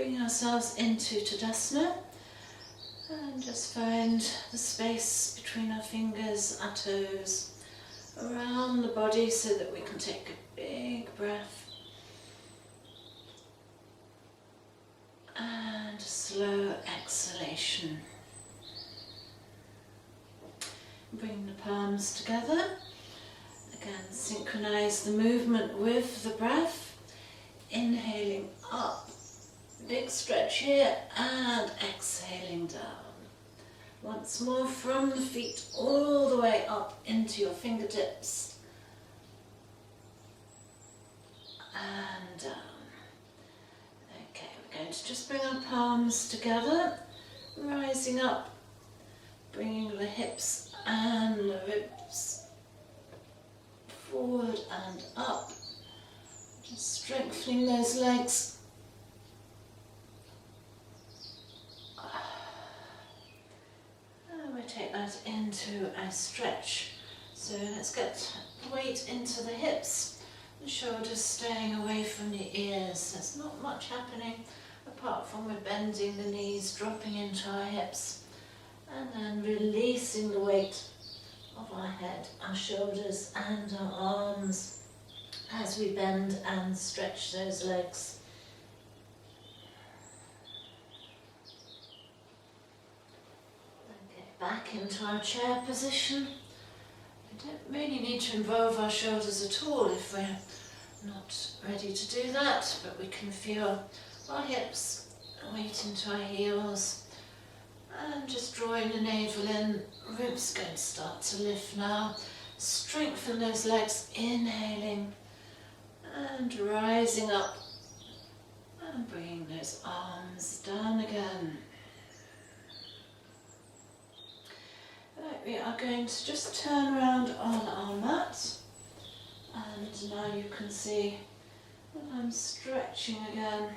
bring ourselves into Tadasana and just find the space between our fingers, our toes, around the body so that we can take a big breath and a slow exhalation. Bring the palms together. Again, synchronize the movement with the breath. Inhaling up, big stretch here, and exhaling down. Once more from the feet all the way up into your fingertips and down. Okay, we're going to just bring our palms together, rising up, bringing the hips and the ribs forward and up, just strengthening those legs. And we take that into a stretch. So let's get the weight into the hips, the shoulders staying away from the ears. There's not much happening apart from we're bending the knees, dropping into our hips, and then releasing the weight of our head, our shoulders and our arms as we bend and stretch those legs. Okay, back into our chair position. We don't really need to involve our shoulders at all if we're not ready to do that, but we can feel our hips, weight into our heels, and just drawing the navel in. Ribs going to start to lift now. Strengthen those legs, inhaling and rising up and bringing those arms down again. Right, we are going to just turn around on our mat, and now you can see that I'm stretching again.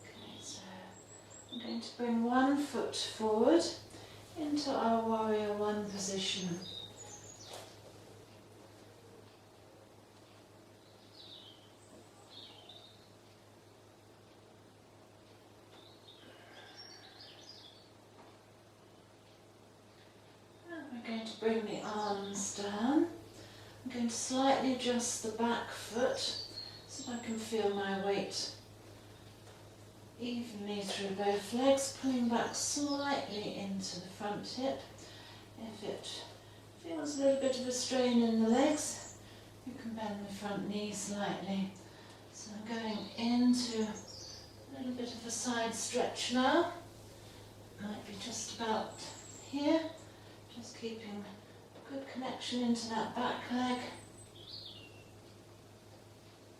Okay, so I'm going to bring one foot forward into our warrior one position. And we're going to bring the arms down. I'm going to slightly adjust the back foot so that I can feel my weight evenly through both legs, pulling back slightly into the front hip. If it feels a little bit of a strain in the legs, you can bend the front knee slightly. So I'm going into a little bit of a side stretch now. Might be just about here, just keeping good connection into that back leg.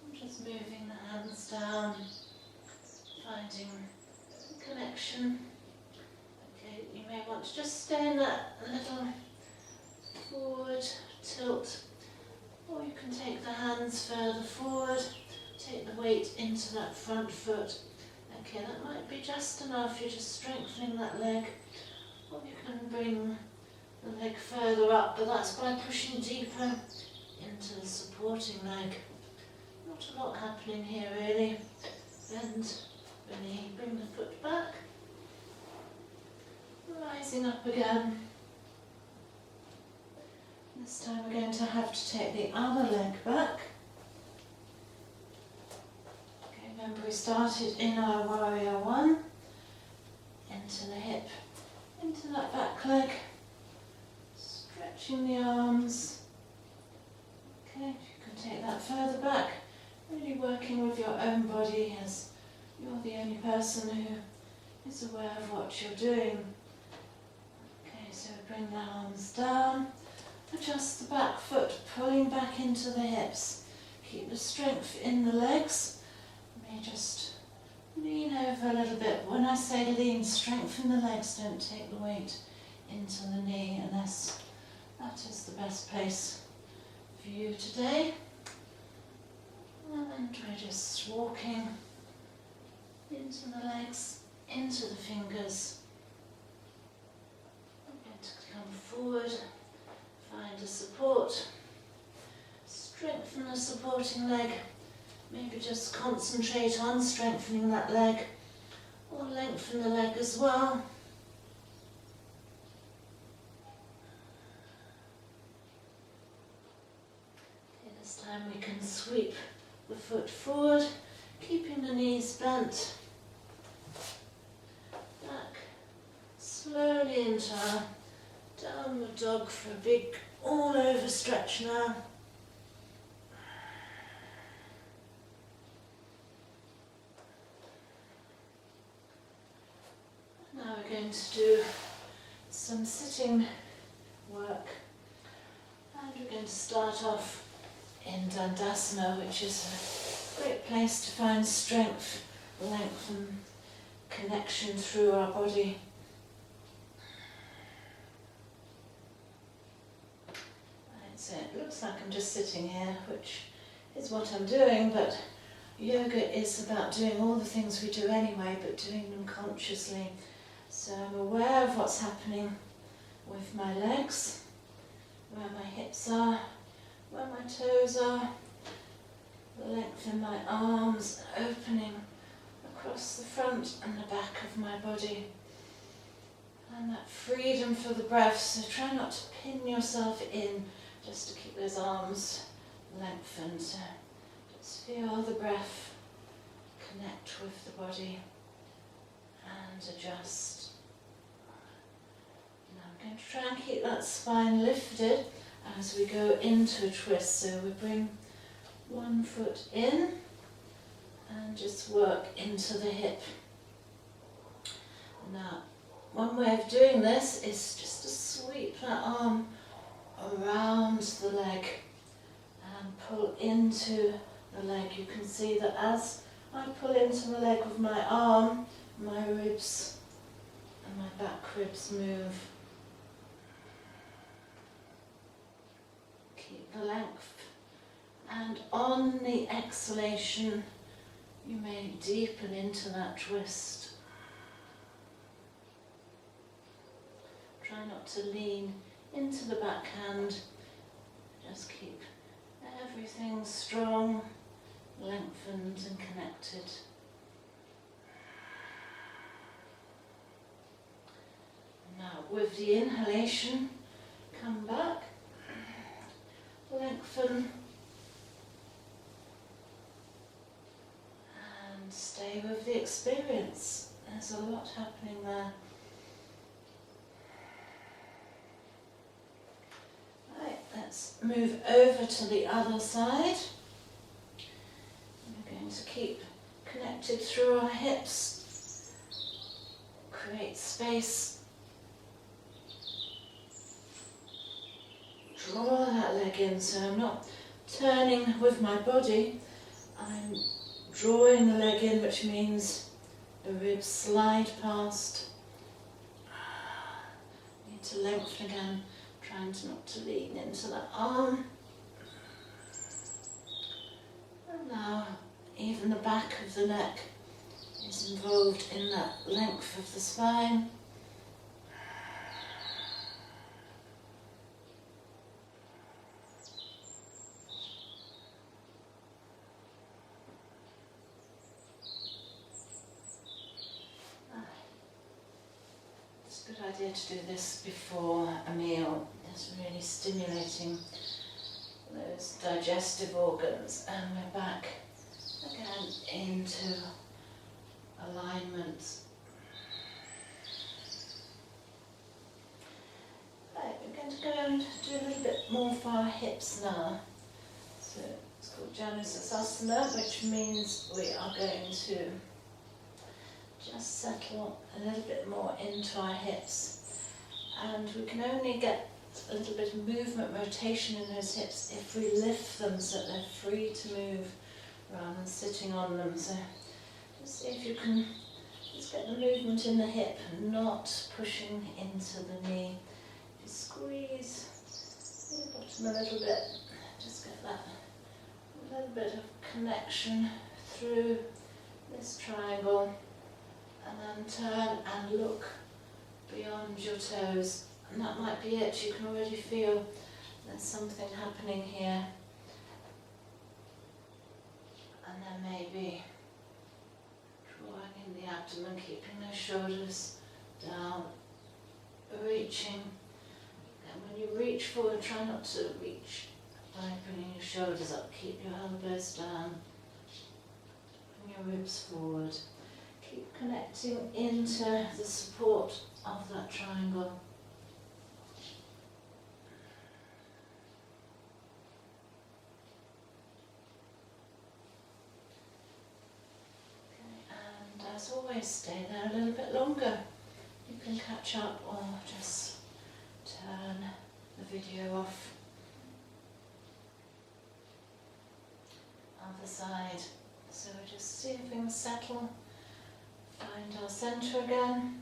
I'm just moving the hands down, finding connection. Okay, you may want to just stay in that little forward tilt, or you can take the hands further forward, take the weight into that front foot. Okay, that might be just enough. You're just strengthening that leg, or you can bring the leg further up, but that's by pushing deeper into the supporting leg. Not a lot happening here really. Bend the knee, bring the foot back, rising up again. This time we're going to have to take the other leg back. Okay, remember we started in our warrior one, into the hip, into that back leg, stretching the arms. Okay, if you can take that further back, really working with your own body as you're the only person who is aware of what you're doing. Okay, so bring the arms down, adjust the back foot, pulling back into the hips. Keep the strength in the legs. You may just lean over a little bit. When I say lean, strengthen the legs, don't take the weight into the knee unless that is the best place for you today. And we're just walking into the legs, into the fingers. I'm going to come forward, find a support, strengthen the supporting leg, maybe just concentrate on strengthening that leg, or lengthen the leg as well. Okay, this time we can sweep the foot forward, keeping the knees bent. Back slowly into our downward dog for a big all over stretch now. Now we're going to do some sitting work, and we're going to start off in Dandasana, which is a great place to find strength, length and connection through our body. Right, so it looks like I'm just sitting here, which is what I'm doing, but yoga is about doing all the things we do anyway, but doing them consciously. So I'm aware of what's happening with my legs, where my hips are, where my toes are, the length in my arms, opening across the front and the back of my body. And that freedom for the breath, so try not to pin yourself in, just to keep those arms lengthened. So just feel the breath connect with the body and adjust. Now I'm going to try and keep that spine lifted as we go into a twist. So we bring one foot in and just work into the hip. Now, one way of doing this is just to sweep that arm around the leg and pull into the leg. You can see that as I pull into the leg with my arm, my ribs and my back ribs move. Keep the length. And on the exhalation, you may deepen into that twist. Try not to lean into the backhand. Just keep everything strong, lengthened and connected. Now with the inhalation, come back, lengthen, and stay with the experience. There's a lot happening there. Right, let's move over to the other side. We're going to keep connected through our hips, create space. Draw that leg in, so I'm not turning with my body, I'm drawing the leg in, which means the ribs slide past. Need to lengthen again, trying not to lean into that arm. And now even the back of the neck is involved in that length of the spine. Good idea to do this before a meal. It's really stimulating those digestive organs, and we're back again into alignment. Right, we're going to go and do a little bit more for our hips now. So it's called Janusasana, which means we are going to just settle a little bit more into our hips, and we can only get a little bit of movement, rotation in those hips if we lift them so that they're free to move rather than sitting on them. So just see if you can just get the movement in the hip and not pushing into the knee. If you squeeze the bottom a little bit, just get that little bit of connection through this triangle. And then turn and look beyond your toes. And that might be it. You can already feel there's something happening here. And then maybe drawing in the abdomen, keeping those shoulders down, reaching. And when you reach forward, try not to reach by bringing your shoulders up. Keep your elbows down, bring your ribs forward. Keep connecting into the support of that triangle. As always, stay there a little bit longer. You can catch up or just turn the video off. Other side. So we're just see if things settle. Find our centre again.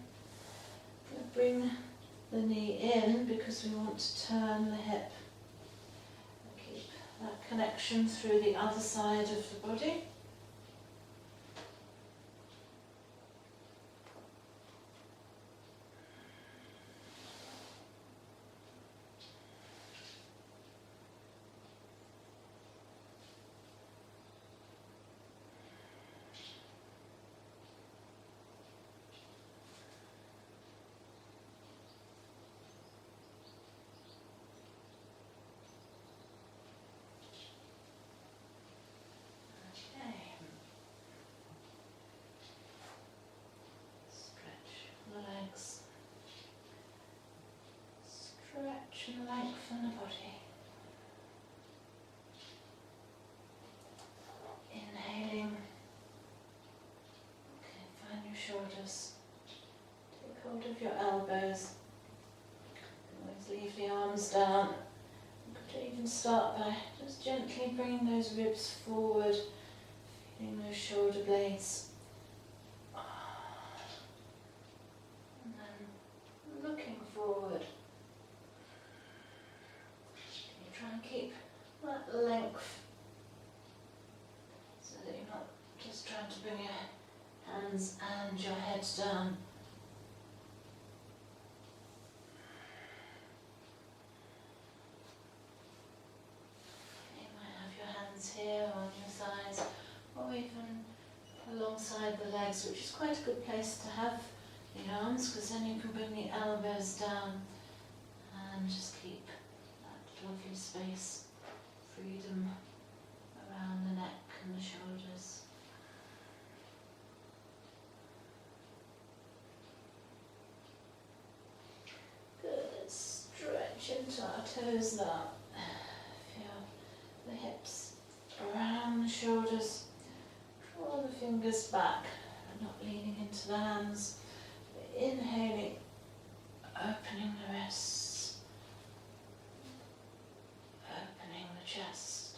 We'll bring the knee in because we want to turn the hip. Keep that connection through the other side of the body. Stretch and lengthen the body. Inhaling. Okay, find your shoulders. Take hold of your elbows. Always leave the arms down. You could even start by just gently bringing those ribs forward, feeling those shoulder blades. And then looking forward. Try and keep that length so that you're not just trying to bring your hands and your head down. You might have your hands here on your thighs or even alongside the legs, which is quite a good place to have the arms because then you can bring the elbows down and just keep lovely space, freedom around the neck and the shoulders. Good, let's stretch into our toes now. Feel the hips around the shoulders. Draw the fingers back, not leaning into the hands. Inhaling, opening the wrists. Opening the chest.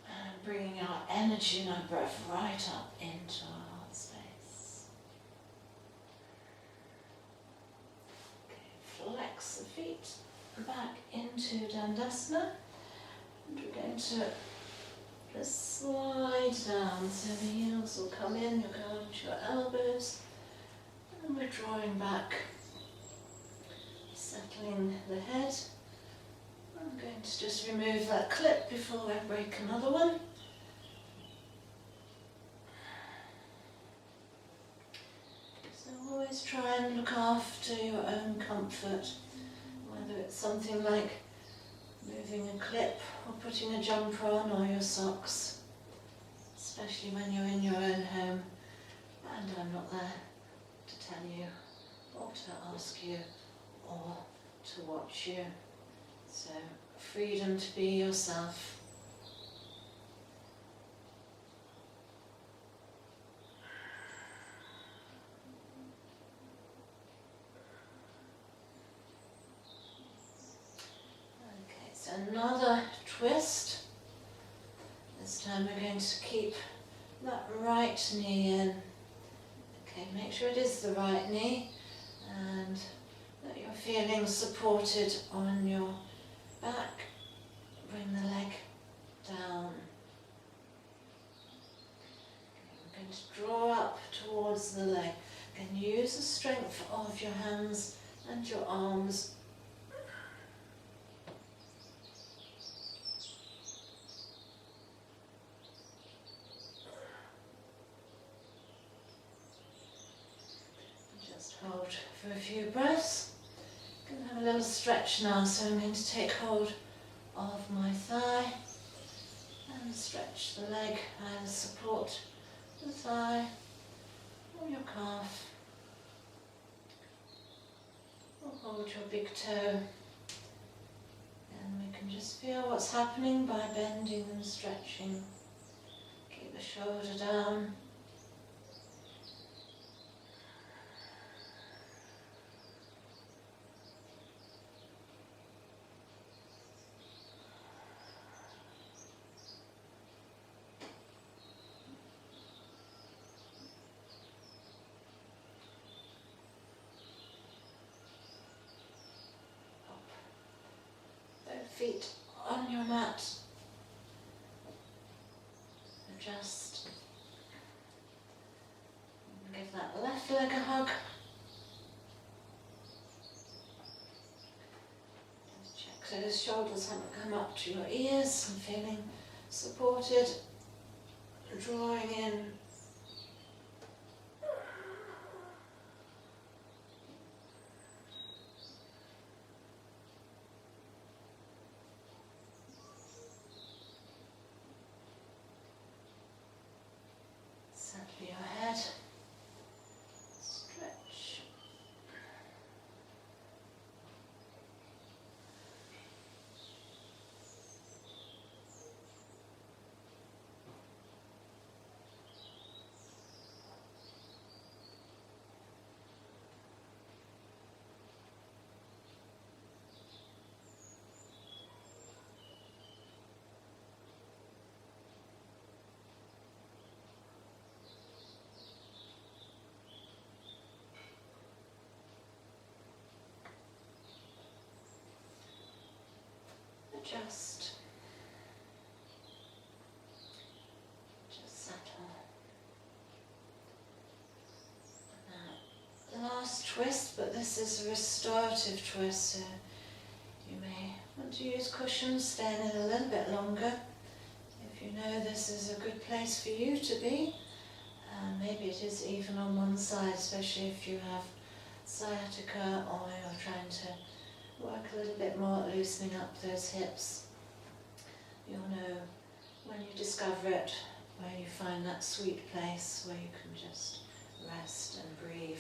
And bringing our energy and our breath right up into our heart space. Okay, flex the feet back into Dandasana. And we're going to just slide down so the heels will come in, you'll go onto your elbows. And we're drawing back. Settling the head. I'm going to just remove that clip before I break another one. So always try and look after your own comfort, whether it's something like moving a clip or putting a jumper on or your socks, especially when you're in your own home and I'm not there to tell you or to ask you or to watch you. So freedom to be yourself. Okay, so another twist. This time we're going to keep that right knee in. Okay, make sure it is the right knee and that you're feeling supported on your back. Bring the leg down. Okay, we're going to draw up towards the leg. Again, use the strength of your hands and your arms. for a few breaths. I'm going to have a little stretch now, so I'm going to take hold of my thigh and stretch the leg and support the thigh or your calf, or hold your big toe, and we can just feel what's happening by bending and stretching. Keep the shoulder down. Feet on your mat. Adjust. Give that left leg a hug. Just check those shoulders haven't come up to your ears and feeling supported. Drawing in. Settle your head, stretch. Just settle. Now, last twist, but this is a restorative twist, so you may want to use cushions, staying in a little bit longer. If you know this is a good place for you to be, maybe it is even on one side, especially if you have sciatica or you're trying to work a little bit more at loosening up those hips. You'll know when you discover it, where you find that sweet place where you can just rest and breathe.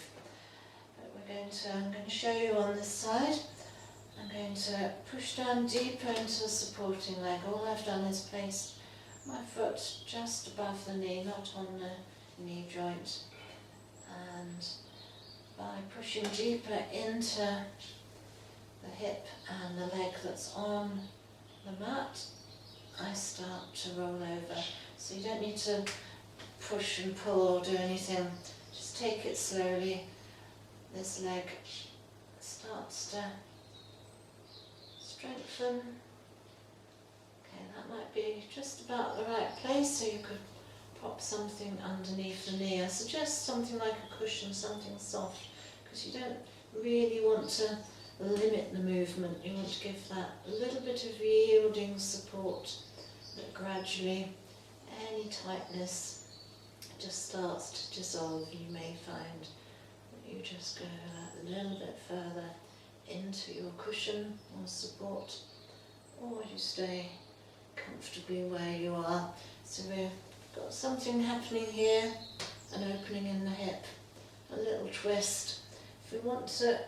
But I'm going to show you on this side. I'm going to push down deeper into the supporting leg. All I've done is placed my foot just above the knee, not on the knee joint. And by pushing deeper into the hip and the leg that's on the mat, I start to roll over. So you don't need to push and pull or do anything. Just take it slowly. This leg starts to strengthen. Okay, that might be just about the right place, so you could pop something underneath the knee. I suggest something like a cushion, something soft, because you don't really want to limit the movement. You want to give that a little bit of yielding support, that gradually any tightness just starts to dissolve. You may find that you just go a little bit further into your cushion or support, or you stay comfortably where you are. So we've got something happening here, an opening in the hip, a little twist. If we want to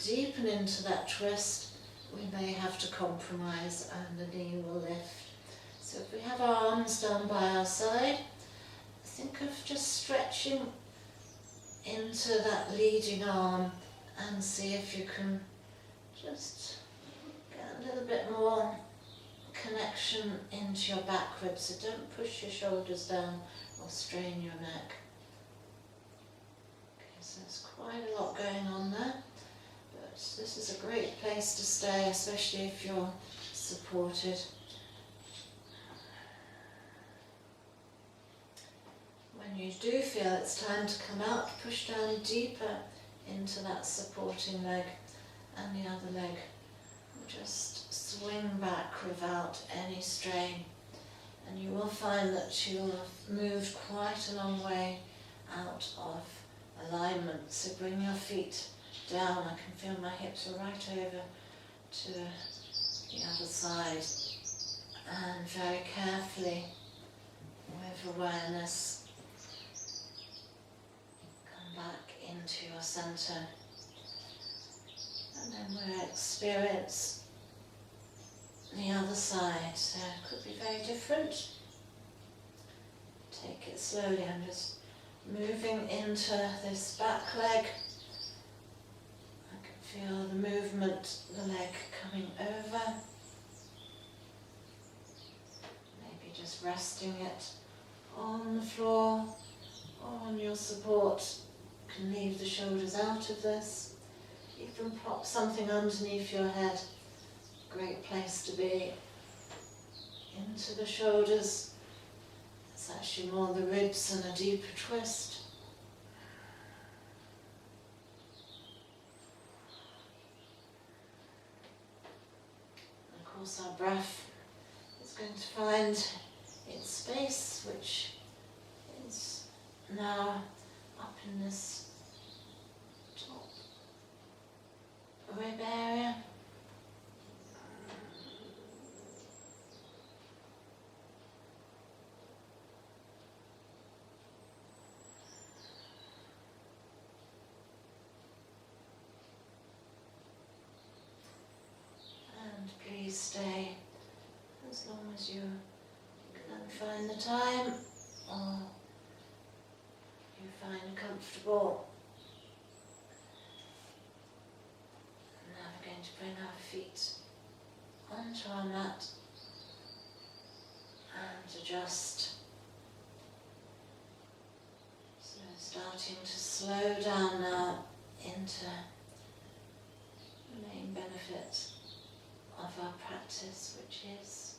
deepen into that twist, we may have to compromise and the knee will lift. So if we have our arms down by our side, think of just stretching into that leading arm and see if you can just get a little bit more connection into your back ribs. So don't push your shoulders down or strain your neck. Okay, so there's quite a lot going on there. This is a great place to stay, especially if you're supported. When you do feel it's time to come out, push down deeper into that supporting leg, and the other leg will just swing back without any strain. And you will find that you'll have moved quite a long way out of alignment. So bring your feet down. I can feel my hips are right over to the other side. And very carefully, with awareness, come back into your centre. And then we'll experience the other side. So it could be very different. Take it slowly. I'm just moving into this back leg. I can feel the movement, the leg coming over. Maybe just resting it on the floor or on your support. You can leave the shoulders out of this. You can prop something underneath your head. Great place to be. Into the shoulders. It's actually more the ribs and a deeper twist. And of course our breath is going to find its space, which is now up in this top rib area. And please stay as long as you can find the time or you find comfortable. Now we're going to bring our feet onto our mat and adjust. So starting to slow down now into the main benefit of our practice, which is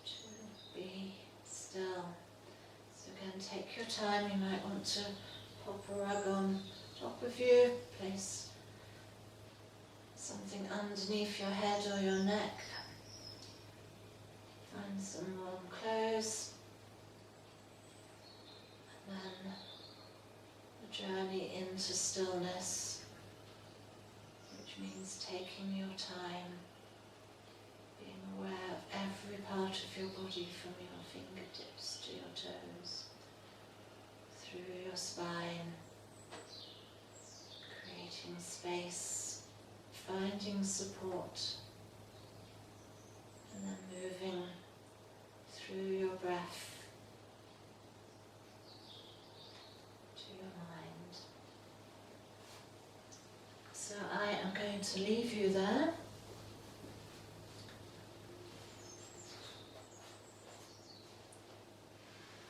to be still. So again, take your time. You might want to pop a rug on top of you, place something underneath your head or your neck, find some warm clothes, and then a journey into stillness, which means taking your time, being aware of every part of your body from your fingertips to your toes, through your spine, creating space, finding support, and then moving through your breath to your mind. So I am going to leave you there.